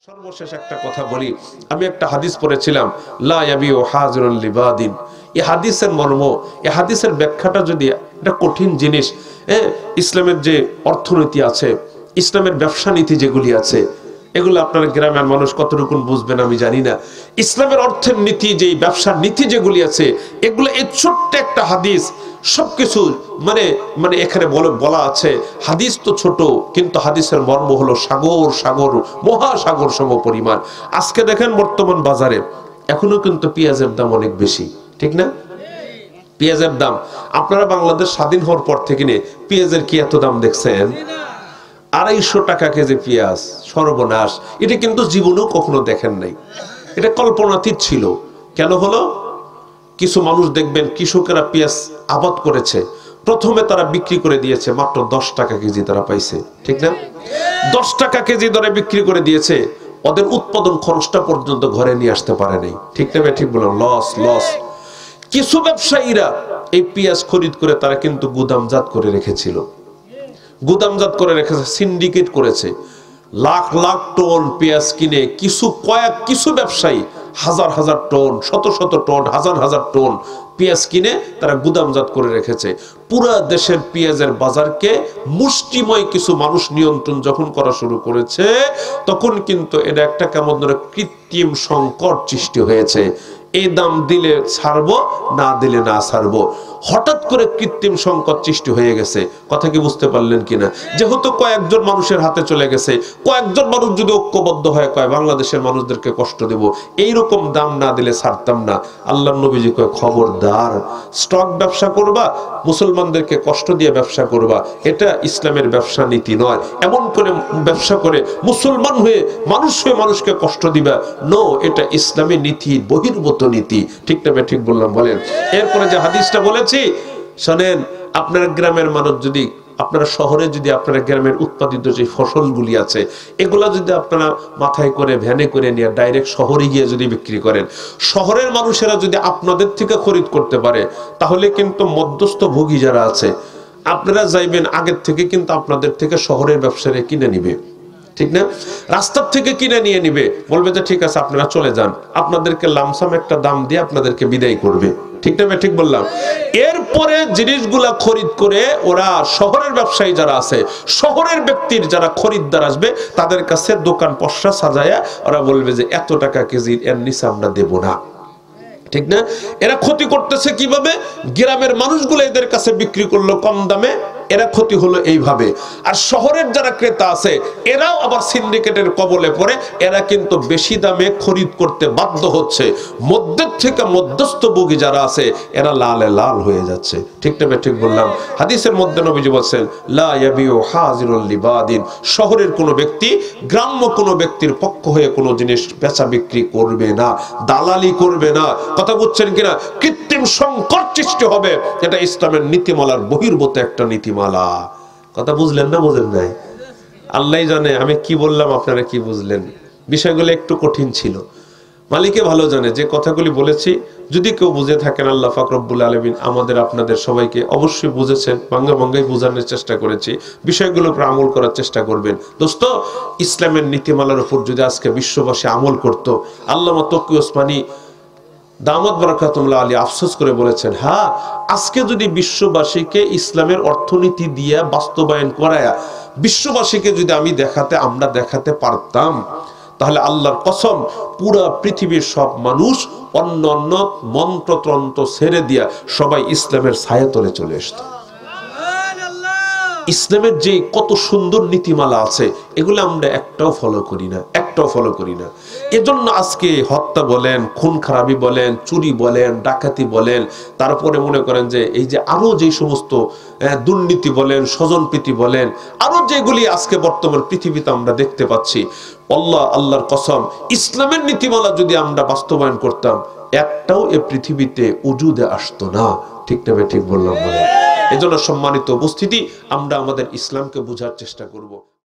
সর্বশেষ একটা কথা বলি, আমি একটা হাদিস পড়েছিলাম, লা ইয়াবিউ হাজিরুল লিবাদিন। এই হাদিসের মর্ম, এই হাদিসের ব্যাখ্যাটা যদি, এটা কঠিন জিনিস। ইসলামের যে অর্থনীতি আছে, ইসলামের ব্যবসা নীতি যেগুলি আছে, এগুলো আপনার গ্রামের মানুষ কতটুকু বুঝবেন আমি জানি না। ইসলামের অর্থের নীতি, যে ব্যবসার নীতি যেগুলি আছে, এগুলো এই ছোট্ট একটা হাদিস সবকিছু মানে এখানে বলা আছে। হাদিস তো ছোট, কিন্তু হাদিসের মর্ম হলো সাগর সাগর, মহাসাগর সম পরিমাণ। আজকে দেখেন বর্তমান বাজারে এখনো কিন্তু পেঁয়াজের দাম অনেক বেশি, ঠিক না? পেঁয়াজের দাম, আপনারা বাংলাদেশ স্বাধীন হওয়ার পর থেকে নিয়ে পেঁয়াজের কি এত দাম দেখছেন? 250 টাকা কেজি পেঁয়াজ, সর্বনাশ। এটা কিন্তু জীবনেও কখনো দেখেন নাই, এটা কল্পনাতীত ছিল। কেন হলো? কিছু মানুষ দেখবেন, কৃষকেরা পেঁয়াজ আবাদ করেছে, প্রথমে তারা বিক্রি করে দিয়েছে মাত্র 10 টাকা কেজি, তারা পাইছে, ঠিক না? 10 টাকা কেজি দরে বিক্রি করে দিয়েছে, ওদের উৎপাদন খরচটা পর্যন্ত ঘরে নিয়ে আসতে পারে নাই, ঠিক না? ঠিক বললাম, লস। কিছু ব্যবসায়ীরা এই পেঁয়াজ খরিদ করে তারা কিন্তু গুদামজাত করে রেখেছিল, সিন্ডিকেট করেছে। লাখ লাখ টন পেঁয়াজ কিনে কিছু ব্যবসায়ী হাজার টন, শত টন, হাজার টন পেঁয়াজ কিনে তারা গুদামজাত করে রেখেছে। পুরা দেশের পেঁয়াজের বাজারকে মুষ্টিময় কিছু মানুষ নিয়ন্ত্রণ যখন করা শুরু করেছে, তখন কিন্তু এটা একটা কেমন ধরে কৃত্রিম সংকট সৃষ্টি হয়েছে। এই দাম দিলে ছাড়বো, না দিলে না ছাড়বো, হঠাৎ করে কৃত্রিম সংকট সৃষ্টি হয়ে গেছে। কথা কি বুঝতে পারলেন কিনা? যেহেতু কয়েকজন মানুষের হাতে চলে গেছে, কয়েকজন মানুষ যদি ঐক্যবদ্ধ হয়, কয় বাংলাদেশের মানুষদেরকে কষ্ট দেব, এইরকম দাম না দিলে ছাড়তাম না। আল্লাহর নবীজি কয়, খবরদার, স্টক ব্যবসা করবা, মুসলমানদেরকে কষ্ট দিয়ে ব্যবসা করবা, এটা ইসলামের ব্যবসা নীতি নয়। এমন করে ব্যবসা করে মুসলমান হয়ে মানুষকে কষ্ট দিবা, নো, এটা ইসলামী নীতি বহির্ভূত নীতি, ঠিক না? ঠিক বললাম? বলেন। এরপরে যে হাদিসটা বলেছি শোনেন, আপনার গ্রামের মানুষ যদি, আপনারা শহরে যদি আপনারা গ্রামের উৎপাদিত যে ফসলগুলি আছে, এগুলা যদি আপনারা মাথায় করে ভ্যানে করে নিয়ে ডাইরেক্ট শহরে গিয়ে যদি বিক্রি করেন, শহরের মানুষেরা যদি আপনাদের থেকে খরিদ করতে পারে, তাহলে কিন্তু মধ্যস্থ ভোগী যারা আছে, আপনারা যাইবেন আগের থেকে, কিন্তু আপনাদের থেকে শহরের ব্যবসায়ীরা কিনে নিবে, ঠিক না? রাস্তার থেকে কিনে নিয়ে নিবে, বলবে যে ঠিক আছে আপনারা চলে যান, আপনাদেরকে লামসাম একটা দাম দিয়ে আপনাদেরকে বিদায় করবে, ঠিক না? ঠিক বললাম। এরপরে জিনিসগুলা খরিদ করে ওরা, শহরের ব্যবসায়ী যারা আছে, শহরের ব্যক্তির যারা খরিদ্দার আসবে, তাদের কাছে দোকান পশা সাজায়া ওরা বলবে যে এত টাকা কেজি, এর নিচে আমরা দেব না, ঠিক না? এরা ক্ষতি করতেছে কিভাবে? গ্রামের মানুষগুলো এদের কাছে বিক্রি করলো কম দামে, এরা ক্ষতি হলো এইভাবে। আর শহরের যারা ক্রেতা আছে, এরাও আবার সিন্ডিকেটের কবলে পড়ে, এরা কিন্তু বেশি দামে খরিদ করতে বাধ্য হচ্ছে। মধ্যের থেকে মধ্যস্থভোগী যারা আছে, এরা লালে লাল হয়ে যাচ্ছে, ঠিক না? ঠিক বললাম। হাদিসের মধ্যে নবীজি বলেছেন, লা ইয়াবিউ হাজিরুল লিবাদিন। শহরের কোনো ব্যক্তি গ্রাম্য কোনো ব্যক্তির পক্ষ হয়ে কোনো জিনিস বেচা বিক্রি করবে না, দালালি করবে না। কথা বুঝছেন কিনা? কৃত্রিম সংকট সৃষ্টি হবে, এটা ইসলামের নীতিমালার বহির্ভূত একটা নীতিমালা। কথা বুঝলেন না? বুঝেন নাই? আল্লাহই জানে আমি কি বললাম, আপনারা কি বুঝলেন। বিষয়গুলো একটু কঠিন ছিল, মালিকে ভালো জানে যে কথাগুলি বলেছি। যদি কেউ বুঝে থাকেন, আল্লাহ পাক রব্বুল আলামিন আমাদের আপনাদের সবাইকে অবশ্যই বুঝেছেন, ভাঙ্গাই বোঝানোর চেষ্টা করেছি। বিষয়গুলোর উপর আমল করার চেষ্টা করবেন। দোস্ত, ইসলামের নীতিমালার উপর যদি আজকে বিশ্ববাসী আমল করত, আল্লামা তকি ওসমানী দামাত বারাকাতুল্লাহ আলী আফসোস করে বলেছেন, হ্যাঁ, আজকে যদি বিশ্ববাসীকে ইসলামের অর্থনীতি দিয়ে বাস্তবায়ন করায়া বিশ্ববাসীকে যদি আমরা দেখাতে পারতাম, তাহলে আল্লাহর কসম, পুরা পৃথিবীর সব মানুষ অন্য মন্ত্রতন্ত্র ছেড়ে দিয়া সবাই ইসলামের ছায়াতলে চলে আসতো। ইসলামের যে কত সুন্দর নীতিমালা আছে, এগুলো আমরা একটাও ফলো করি না। এজন্য আজকে হত্যা বলেন, খুন খারাপি বলেন, চুরি বলেন, ডাকাতি বলেন, তারপরে মনে করেন যে এই যে আরো যে সমস্ত দুর্নীতি বলেন, স্বজনপ্রীতি বলেন, আরো যেগুলি আজকে বর্তমান পৃথিবীতে আমরা দেখতে পাচ্ছি, আল্লাহর কসম, ইসলামের নীতিমালা যদি আমরা বাস্তবায়ন করতাম, একটাও এ পৃথিবীতে উজুদে আসতো না, ঠিক না? ঠিক বললাম? বলে। এজন্য সম্মানিত উপস্থিতি, আমরা আমাদের ইসলামকে বোঝার চেষ্টা করব।